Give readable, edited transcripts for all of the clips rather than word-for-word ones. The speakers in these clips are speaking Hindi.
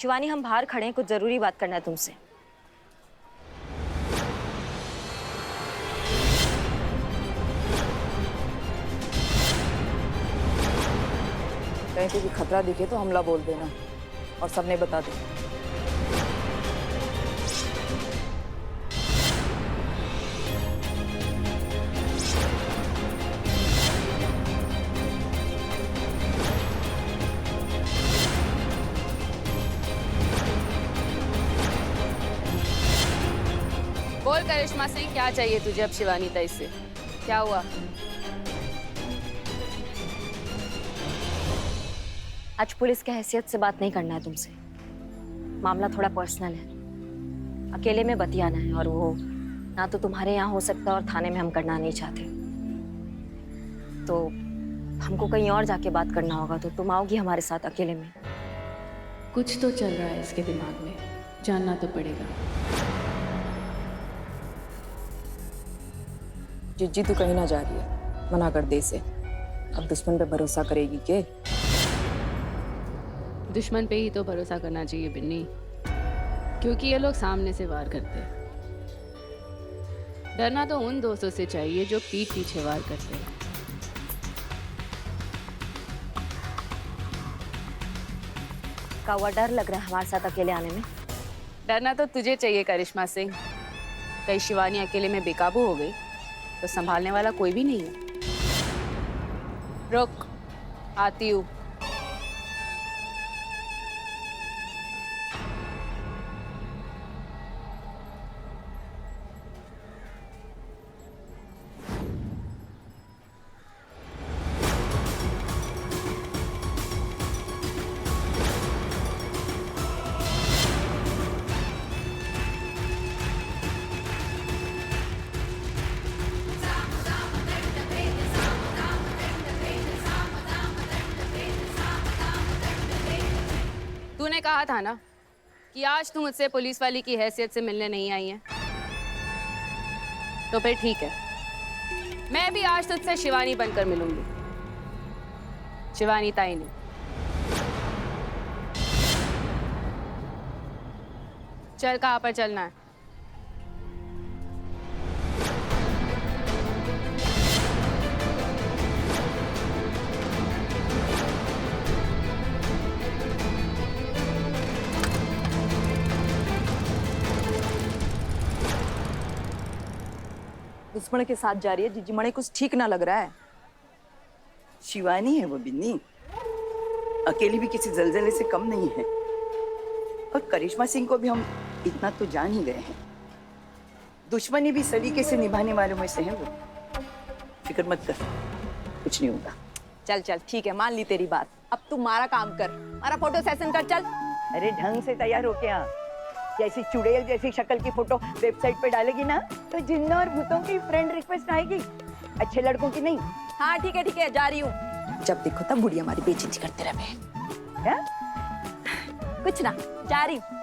शिवानी, हम बाहर खड़े हैं, कुछ जरूरी बात करना है तुमसे। कहीं पे भी खतरा दिखे तो हमला बोल देना और सबने बता दो। बोल करिश्मा सिंह, क्या चाहिए तुझे अब शिवानी ताई से? क्या हुआ? आज पुलिस के हैसियत से बात नहीं करना है तुमसे। मामला थोड़ा पर्सनल है, अकेले में बतियाना है, और वो ना तो तुम्हारे यहाँ हो सकता और थाने में हम करना नहीं चाहते। तो हमको कहीं और जाके बात करना होगा, तो तुम आओगी हमारे साथ अकेले में? कुछ तो चल रहा है इसके दिमाग में, जानना तो पड़ेगा। जिज्जी तू कहीं ना जा रही है, मना कर दे इसे। अब दुश्मन पे भरोसा करेगी के? दुश्मन पे ही तो भरोसा करना चाहिए बिन्नी, क्योंकि ये लोग सामने से वार करते हैं। डरना तो उन दोस्तों से चाहिए जो पीठ पीछे वार करते हैं। का हुआ डर लग रहा है हमारे साथ अकेले आने में? डरना तो तुझे चाहिए करिश्मा सिंह। कहीं शिवानी अकेले में बेकाबू हो गई तो संभालने वाला कोई भी नहीं है। रुक, आती हूँ। तूने कहा था ना कि आज तू मुझसे पुलिस वाली की हैसियत से मिलने नहीं आई है, तो फिर ठीक है, मैं भी आज तुझसे शिवानी बनकर मिलूंगी, शिवानी ताई ने। चल, कहाँ पर चलना है? दुश्मन के साथ जा रही है जिज्जी, मणे कुछ ठीक ना लग रहा है। शिवानी है वो बिन्नी, अकेली भी किसी जलजले से कम नहीं है। और करिश्मा सिंह को भी हम इतना तो जान ही गए हैं, दुश्मनी भी सलीके से निभाने वालों में से है वो। फिक्र मत कर, कुछ नहीं होगा। चल चल ठीक है, मान ली तेरी बात। अब तू मारा काम कर, मारा फोटो सेशन कर। चल अरे ढंग से तैयार होके आ, जैसी चुड़ैल जैसी शक्ल की फोटो वेबसाइट पे डालेगी ना तो जिन्नों और भूतों की फ्रेंड रिक्वेस्ट आएगी, अच्छे लड़कों की नहीं। हाँ ठीक है, जा रही हूँ। जब देखो तब बुढ़िया हमारी बेइज्जती करते रहे। क्या? कुछ ना, जा रही हूँ।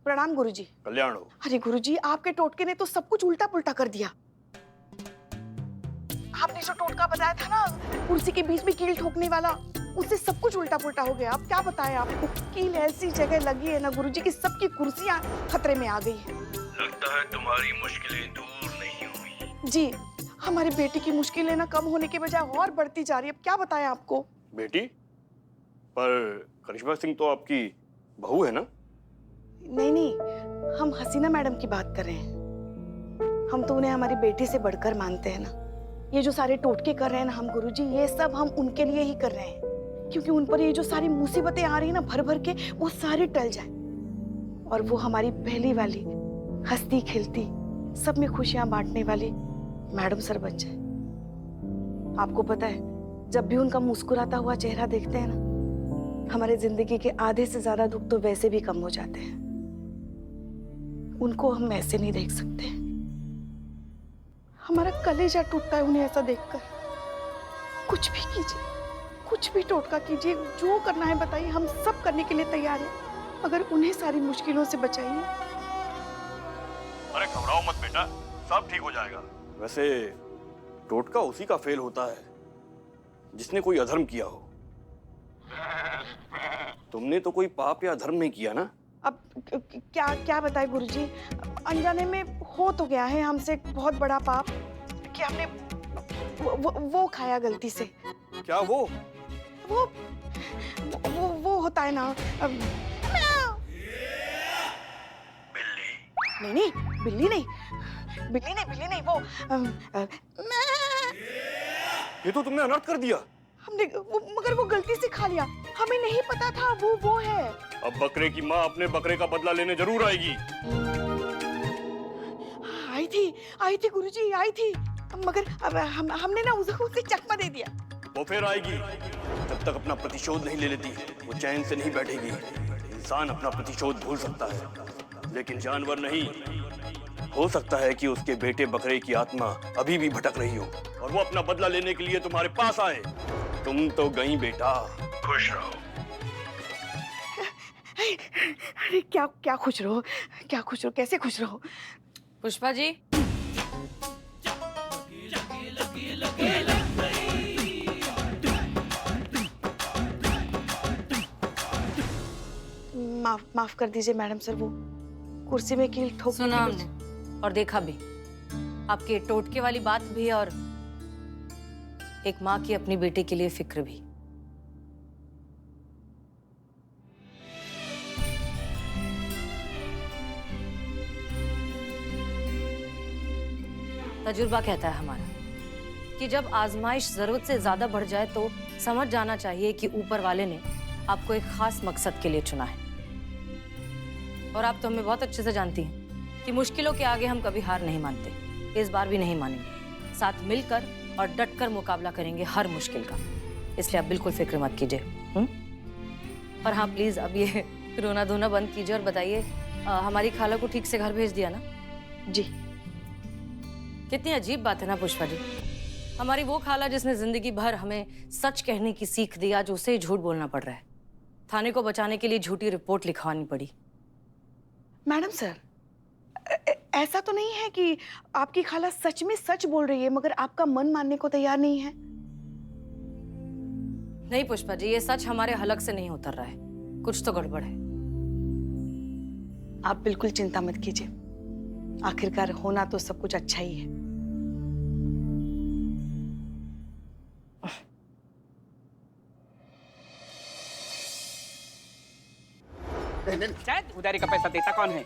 प्रणाम गुरुजी। कल्याण हो। अरे गुरुजी, आपके टोटके ने तो सब कुछ उल्टा पुल्टा कर दिया। आपने जो टोटका बताया था ना, कुर्सी के बीच में कील ठोकने वाला, उससे सब कुछ उल्टा पुल्टा हो गया। अब क्या बताएं आपको, कील ऐसी जगह लगी है ना गुरुजी कि सबकी कुर्सियां खतरे में आ गई है। लगता है तुम्हारी मुश्किलें दूर नहीं हुई। जी, हमारी बेटी की मुश्किलें ना कम होने के बजाय और बढ़ती जा रही है। अब क्या बताएं आपको। बेटी? पर करिश्मा सिंह तो आपकी बहू है ना? नहीं, हम हसीना मैडम की बात कर रहे हैं। हम तो उन्हें हमारी बेटी से बढ़कर मानते हैं ना। ये जो सारे टोटके कर रहे हैं ना हम गुरुजी, ये सब हम उनके लिए ही कर रहे हैं, क्योंकि उन पर ये जो सारी मुसीबतें आ रही है ना भर भर के, वो सारी टल जाए और वो हमारी पहली वाली हंसती खिलती सब में खुशियां बांटने वाली मैडम सर बन जाए। आपको पता है, जब भी उनका मुस्कुराता हुआ चेहरा देखते हैं ना, हमारे जिंदगी के आधे से ज्यादा दुख तो वैसे भी कम हो जाते हैं। उनको हम ऐसे नहीं देख सकते। हमारा कलेजा टूटता है उन्हें ऐसा देखकर। कुछ भी कीजिए, कुछ भी टोटका कीजिए, जो करना है बताइए, हम सब करने के लिए तैयार हैं, मगर उन्हें सारी मुश्किलों से बचाइए। अरे घबराओ मत बेटा, सब ठीक हो जाएगा। वैसे टोटका उसी का फेल होता है जिसने कोई अधर्म किया हो। तुमने तो कोई पाप या धर्म नहीं किया ना? अब क्या क्या बताए गुरुजी, अनजाने में हो तो गया है हमसे बहुत बड़ा पाप कि हमने वो खाया गलती से। क्या वो? वो होता है ना बिल्ली। नहीं, बिल्ली नहीं, वो ये तो तुमने अनर्थ कर दिया। हमने मगर वो गलती से खा लिया, हमें नहीं पता था वो है। अब बकरे की माँ अपने बकरे का बदला लेने जरूर आएगी। आई थी गुरुजी, आई थी, मगर अब हमने ना उसे चकमा दे दिया। वो फिर आएगी, जब तक अपना प्रतिशोध नहीं ले लेती वो चैन से नहीं बैठेगी। इंसान अपना प्रतिशोध भूल सकता है लेकिन जानवर नहीं। हो सकता है कि उसके बेटे बकरे की आत्मा अभी भी भटक रही हो और वो अपना बदला लेने के लिए तुम्हारे पास आए। तुम तो गई बेटा, खुश रहो। अरे क्या खुश रहो, कैसे खुश रहो? पुष्पा जी, माफ कर दीजिए मैडम सर, वो कुर्सी में कील ठोक सुना हमने और देखा भी, आपके टोटके वाली बात भी और एक माँ की अपनी बेटे के लिए फिक्र भी। तजुर्बा कहता है हमारा कि जब आजमाइश जरूरत से ज्यादा बढ़ जाए तो समझ जाना चाहिए कि ऊपर वाले ने आपको एक खास मकसद के लिए चुना है। और आप तो हमें बहुत अच्छे से जानती हैं कि मुश्किलों के आगे हम कभी हार नहीं मानते, इस बार भी नहीं मानेंगे। साथ मिलकर और डटकर मुकाबला करेंगे हर मुश्किल का, इसलिए आप बिल्कुल फिक्र मत कीजिए। और हाँ प्लीज अब ये रोना धोना बंद कीजिए और बताइए हमारी खाला को ठीक से घर भेज दिया ना? जी। कितनी अजीब बात है ना पुष्पा जी, हमारी वो खाला जिसने जिंदगी भर हमें सच कहने की सीख दी, आज उसे ही झूठ बोलना पड़ रहा है। थाने को बचाने के लिए झूठी रिपोर्ट लिखवानी पड़ी। मैडम सर, ऐसा तो नहीं है कि आपकी खाला सच में सच बोल रही है मगर आपका मन मानने को तैयार नहीं है? नहीं पुष्पा जी, ये सच हमारे हलक से नहीं उतर रहा है, कुछ तो गड़बड़ है। आप बिल्कुल चिंता मत कीजिए, आखिरकार होना तो सब कुछ अच्छा ही है। शायद उधारी का पैसा देता कौन है?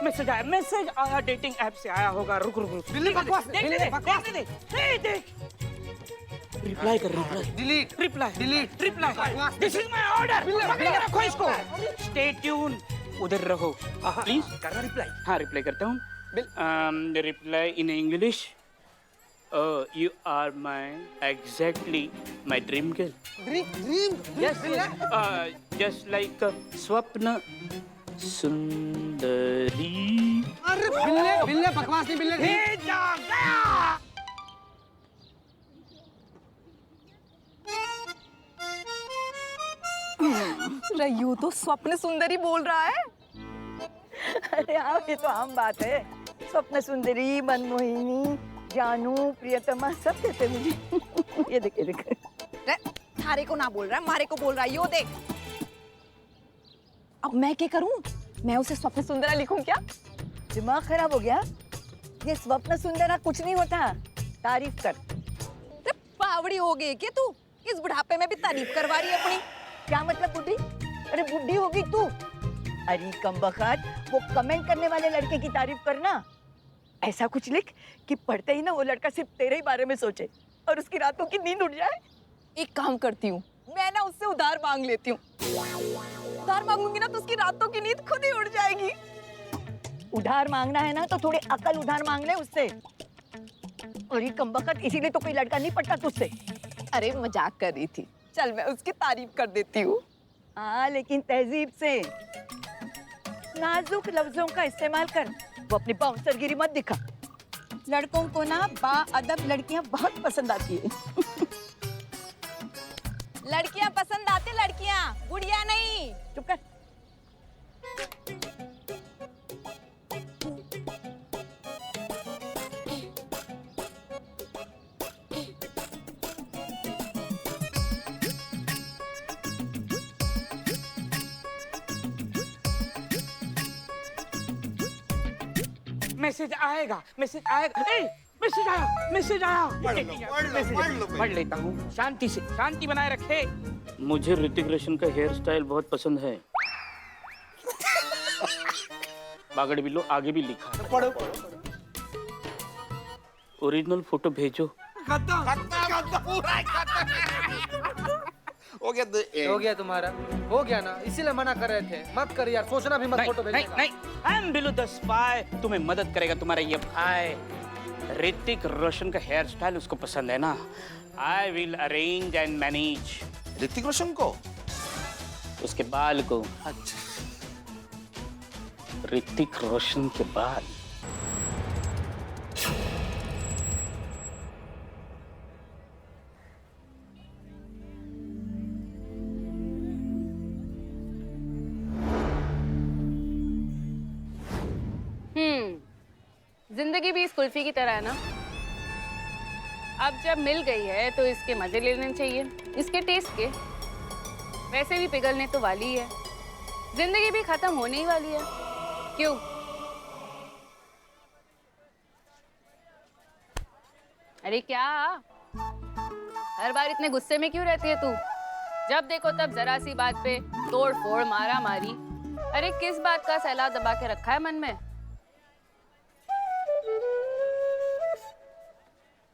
मैसेज आया डेटिंग ऐप से आया होगा। रुक बिल्ली बकवास, देख रिप्लाई कर, reply. This is my order. पकड़ रखो इसको। स्टे ट्यून, उधर रहो प्लीज। करना रिप्लाई। हाँ रिप्लाई करता हूँ। Reply in English. You are exactly my dream girl. Dream? Yes. Just like स्वप्न सुंदरी। अरे बिल्ले बकवास नहीं, बिल्ले नहीं। रयू तो स्वप्न सुंदरी बोल रहा है। अरे हाँ, ये तो आम बात है। स्वप्न सुंदरी, मनमोहिनी, जानू, प्रियतमा सब कहते हैं मुझे। ये देख। थारे को ना बोल रहा है, मारे को बोल रहा है। यो देख, अब मैं क्या करूं? मैं उसे स्वप्न सुंदरा लिखूं क्या? दिमाग खराब हो गया? ये स्वप्न सुंदरा कुछ नहीं होता, तारीफ कर। बावड़ी हो गई क्या तू? इस बुढ़ापे में भी तारीफ करवा रही है अपनी। क्या मतलब बुढ़ी? अरे बुढ़ी होगी तू? अरे कमबख्त, वो कमेंट करने वाले लड़के की तारीफ करना। ऐसा कुछ लिख कि पढ़ते ही ना वो लड़का सिर्फ तेरे ही बारे में सोचे और उसकी रातों की नींद उड़ जाए। एक काम करती हूँ, मैं ना उससे उधार मांग लेती हूँ। उधार मांगूंगी ना तो उसकी रातों की नींद खुद ही उड़ जाएगी। उधार मांगना है ना तो थोड़ी अकल उधार मांग ले उससे। और ये कमबख्त, इसीलिए तो कोई लड़का नहीं पड़ता तुझसे। अरे मजाक कर रही थी, चल मैं उसकी तारीफ कर देती हूँ। हाँ लेकिन तहजीब से, नाजुक लफ्जों का इस्तेमाल कर। वो अपनी बाउंसरगिरी मत दिखा। लड़कों को ना बाअदब लड़कियां बहुत पसंद आती है। लड़कियां पसंद आती, लड़कियां, गुड़िया नहीं। चुप कर। मैसेज आएगा, मैसेज आएगा। मैसेज आया, मैसेज आया। पढ़ लेता हूँ। शांति से, शांति बनाए रखे। मुझे ऋतिक रोशन का हेयर स्टाइल बहुत पसंद है। बागड़ बिल्लो आगे भी लिखा है। पढ़ो। ओरिजिनल फोटो भेजो। हो गया तुम्हारा, हो गया ना, इसीलिए मना कर रहे थे। मत कर यार, सोचना भी मत फोटो भेजने नहीं का। नहीं, I am below the spy. तुम्हें मदद करेगा तुम्हारा ये भाई। ऋतिक रोशन का हेयर स्टाइल उसको पसंद है ना। I will arrange and manage. Hrithik Roshan को? उसके बाल को। अच्छा। ऋतिक रोशन के बाल। जिंदगी भी इस कुल्फी की तरह है ना। अब जब मिल गई है तो इसके मजे लेने चाहिए, इसके टेस्ट के। वैसे भी पिघलने तो वाली है, जिंदगी भी खत्म होने ही वाली है। क्यों? अरे क्या हर बार इतने गुस्से में क्यों रहती है तू? जब देखो तब जरा सी बात पे तोड़ फोड़, मारा मारी। अरे किस बात का सैलाब दबा के रखा है मन में?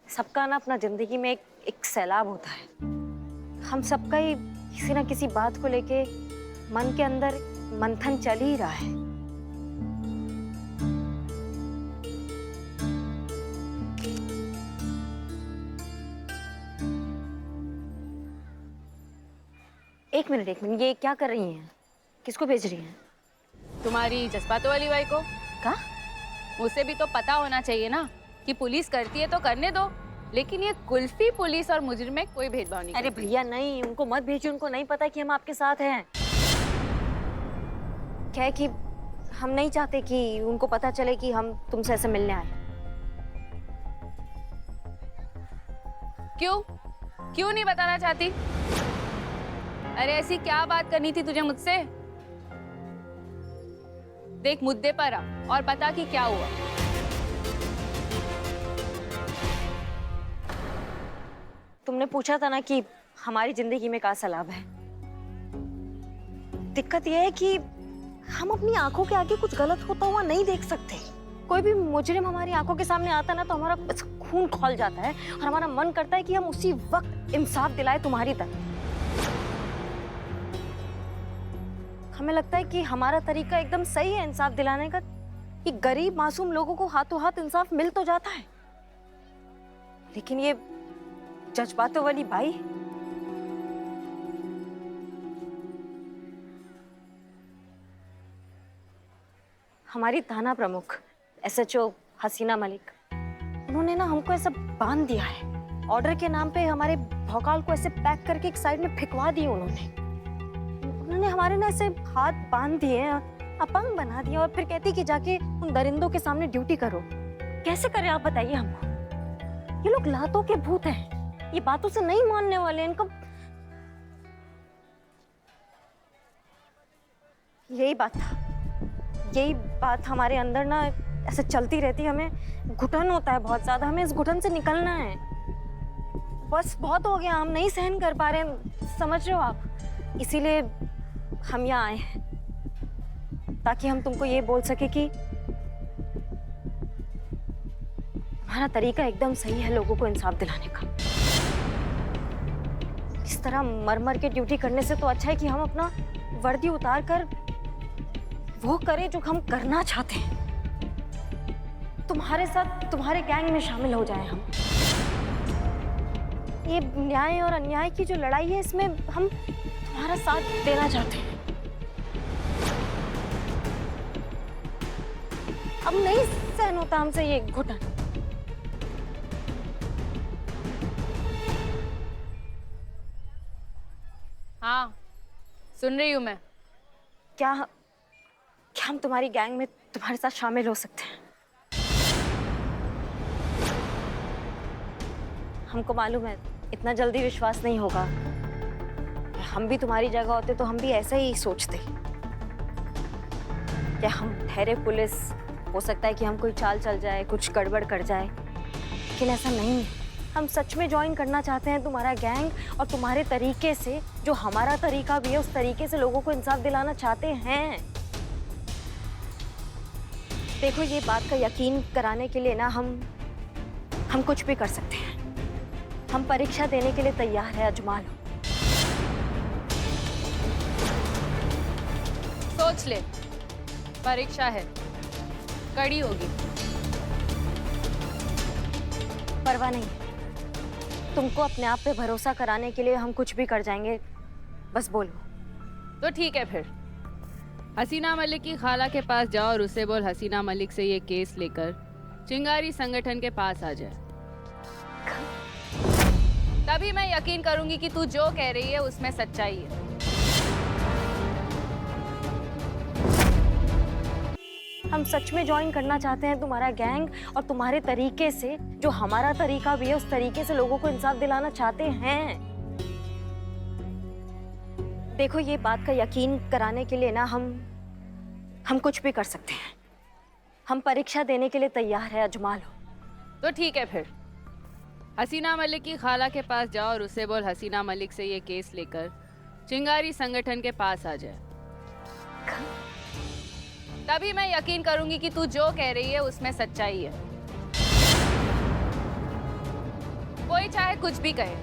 सबका ना अपना जिंदगी में एक सैलाब होता है। हम सबका ही किसी ना किसी बात को लेके मन के अंदर मंथन चल ही रहा है। एक मिनट, ये क्या कर रही हैं? किसको भेज रही हैं? तुम्हारी जज्बातों वाली बाई को। का? उसे भी तो पता होना चाहिए ना कि पुलिस करती है तो करने दो, लेकिन ये कुल्फी पुलिस और मुजरिम में कोई भेदभाव नहीं। अरे भैया नहीं, उनको मत भेजिए। उनको नहीं पता कि हम आपके साथ हैं। क्या है कि हम नहीं चाहते कि उनको पता चले कि हम तुमसे ऐसे मिलने आए। क्यों? क्यों नहीं बताना चाहती? अरे ऐसी क्या बात करनी थी तुझे मुझसे? देख मुद्दे पर आ और बता कि क्या हुआ। तुमने पूछा था ना कि हमारी जिंदगी में क्या सलाब है। दिक्कत यह है कि हम अपनी आंखों के आगे कुछ गलत होता हुआ नहीं देख सकते। कोई भी मुजरिम हमारी आंखों के सामने आता ना तो हमारा खून खौल जाता है और हमारा मन करता है कि हम उसी वक्त इंसाफ दिलाए तुम्हारी तरह। हमें लगता है कि हमारा तरीका एकदम सही है इंसाफ दिलाने का, कि गरीब मासूम लोगों को हाथों हाथ इंसाफ मिल तो जाता है। लेकिन ये जज्बातों वाली बाई, हमारी थाना प्रमुख SHO हसीना मलिक, उन्होंने ना हमको ऐसा बांध दिया है। ऑर्डर के नाम पे हमारे भौकाल को ऐसे पैक करके एक साइड में फेंकवा दिए उन्होंने हमारे ना ऐसे हाथ बांध दिए, अपंग बना दिया और फिर कहती कि जाके उन दरिंदों के सामने ड्यूटी करो। कैसे करें आप बताइए हमको? ये लोग लातों के भूत हैं, ये बातों से नहीं मानने वाले। इनको यही बात हमारे अंदर ना ऐसे चलती रहती है। हमें घुटन होता है बहुत ज्यादा, हमें इस घुटन से निकलना है। बस बहुत हो गया, हम नहीं सहन कर पा रहे हैं, समझ रहे हो आप? इसीलिए हम यहाँ आए हैं ताकि हम तुमको ये बोल सके कि हमारा तरीका एकदम सही है लोगों को इंसाफ दिलाने का। इस तरह मर मर के ड्यूटी करने से तो अच्छा है कि हम अपना वर्दी उतार कर वो करें जो हम करना चाहते हैं। तुम्हारे साथ, तुम्हारे गैंग में शामिल हो जाएं हम। ये न्याय और अन्याय की जो लड़ाई है, इसमें हम तुम्हारा साथ देना चाहते हैं। अब नहीं सहन होता हमसे ये घुटन। हाँ, सुन रही हूँ मैं। क्या क्या हम तुम्हारी गैंग में तुम्हारे साथ शामिल हो सकते हैं? हमको मालूम है इतना जल्दी विश्वास नहीं होगा। हम भी तुम्हारी जगह होते तो हम भी ऐसा ही सोचते। क्या हम ठहरे पुलिस, हो सकता है कि हम कोई चाल चल जाए, कुछ गड़बड़ कर जाए, लेकिन ऐसा नहीं है। हम सच में ज्वाइन करना चाहते हैं तुम्हारा गैंग, और तुम्हारे तरीके से, जो हमारा तरीका भी है, उस तरीके से लोगों को इंसाफ दिलाना चाहते हैं। देखो, ये बात का यकीन कराने के लिए ना हम कुछ भी कर सकते हैं। हम परीक्षा देने के लिए तैयार है, अजमा लो। सोच ले, परीक्षा है, कड़ी होगी। परवाह नहीं, तुमको अपने आप पे भरोसा कराने के लिए हम कुछ भी कर जाएंगे, बस बोलो। तो ठीक है फिर, हसीना मलिक की खाला के पास जाओ और उससे बोल हसीना मलिक से ये केस लेकर चिंगारी संगठन के पास आ जाए। तभी मैं यकीन करूंगी कि तू जो कह रही है उसमें सच्चाई है। हम सच में ज्वाइन करना चाहते हैं तुम्हारा गैंग, और तुम्हारे तरीके से, जो हमारा तरीका भी है, उस तरीके से लोगों को इंसाफ दिलाना चाहते हैं। देखो, ये बात का यकीन कराने के लिए ना हम कुछ भी कर सकते हैं। हम परीक्षा देने के लिए तैयार है, अजमा लो। तो ठीक है फिर, हसीना मलिक की खाला के पास जाओ और उससे बोल हसीना मलिक से ये केस लेकर चिंगारी संगठन के पास आ जाए। तभी मैं यकीन करूंगी कि तू जो कह रही है उसमें सच्चाई है। कोई चाहे कुछ भी कहे,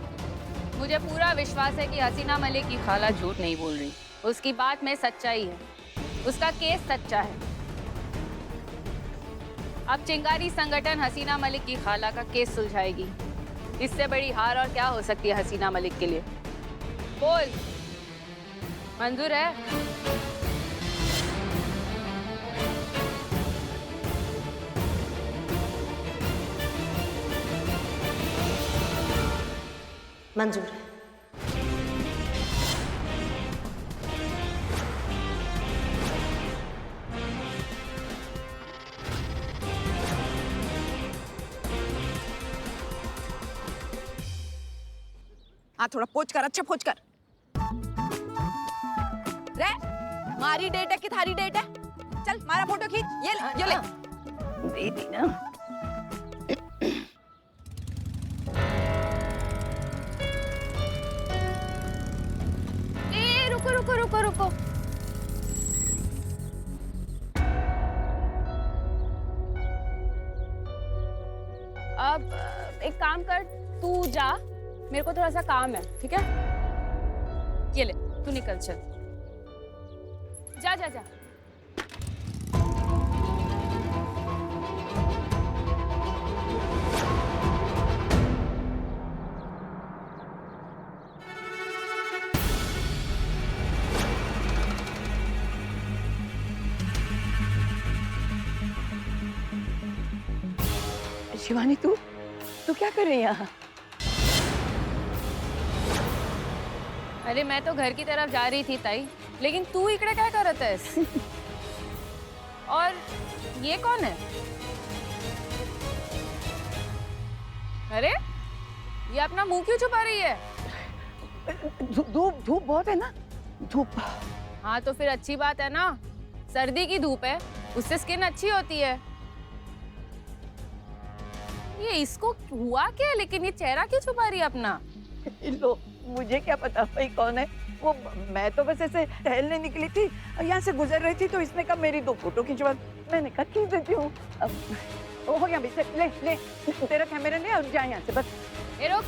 मुझे पूरा विश्वास है कि हसीना मलिक की खाला झूठ नहीं बोल रही। उसकी बात में सच्चाई है, उसका केस सच्चा है। अब चिंगारी संगठन हसीना मलिक की खाला का केस सुलझाएगी। इससे बड़ी हार और क्या हो सकती है हसीना मलिक के लिए? बोल, मंजूर है? मंजूर है। हाँ, थोड़ा पोच कर, अच्छा पोच कर। रे, मारी डेट है कि थारी डेट है? चल, मारा फोटो खींच। ये ले। दे दी ना। रुको। अब एक काम कर, तू जा, मेरे को थोड़ा सा काम है, ठीक है? ये ले, तू निकल, चल। जा। शिवानी, तू क्या कर रही है यहाँ? अरे मैं तो घर की तरफ जा रही थी ताई, लेकिन तू इकड़े क्या करत है? और ये कौन है? अरे ये अपना मुंह क्यों छुपा रही है? धूप बहुत है ना, धूप। हाँ तो फिर अच्छी बात है ना, सर्दी की धूप है, उससे स्किन अच्छी होती है। ये इसको हुआ क्या, लेकिन ये चेहरा क्यों छुपा रही है अपना? लो, मुझे क्या पता भाई कौन है वो। मैं तो बस ऐसे टहलने निकली थी, यहाँ से गुजर रही थी तो इसने कहा मेरी 2 फोटो खिंचवा। मैंने कहा खींच देती हूँ। अब हो गया भी, ले तेरा कैमरा ले और जा यहाँ से, बस। ए रुक,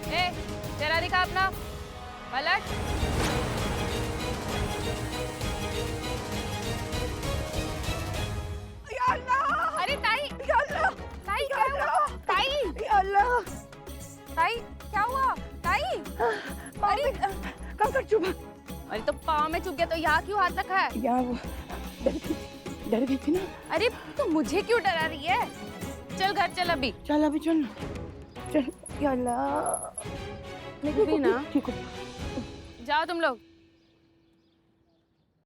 ए चेहरा दिखा अपना, पलट। अरे ताई, ताई क्या हुआ? ताई क्या हुआ? ताई, अरे कब तक चुप? अरे तो पाँव में चुप गया तो यहाँ क्यों हाथ रखा है? यार वो डर गई थी ना। अरे तो मुझे क्यों डरा रही है? चल घर चल अभी। चल अभी चल। या अल्लाह। लेकिन ना ठीक हो जाओ तुम लोग।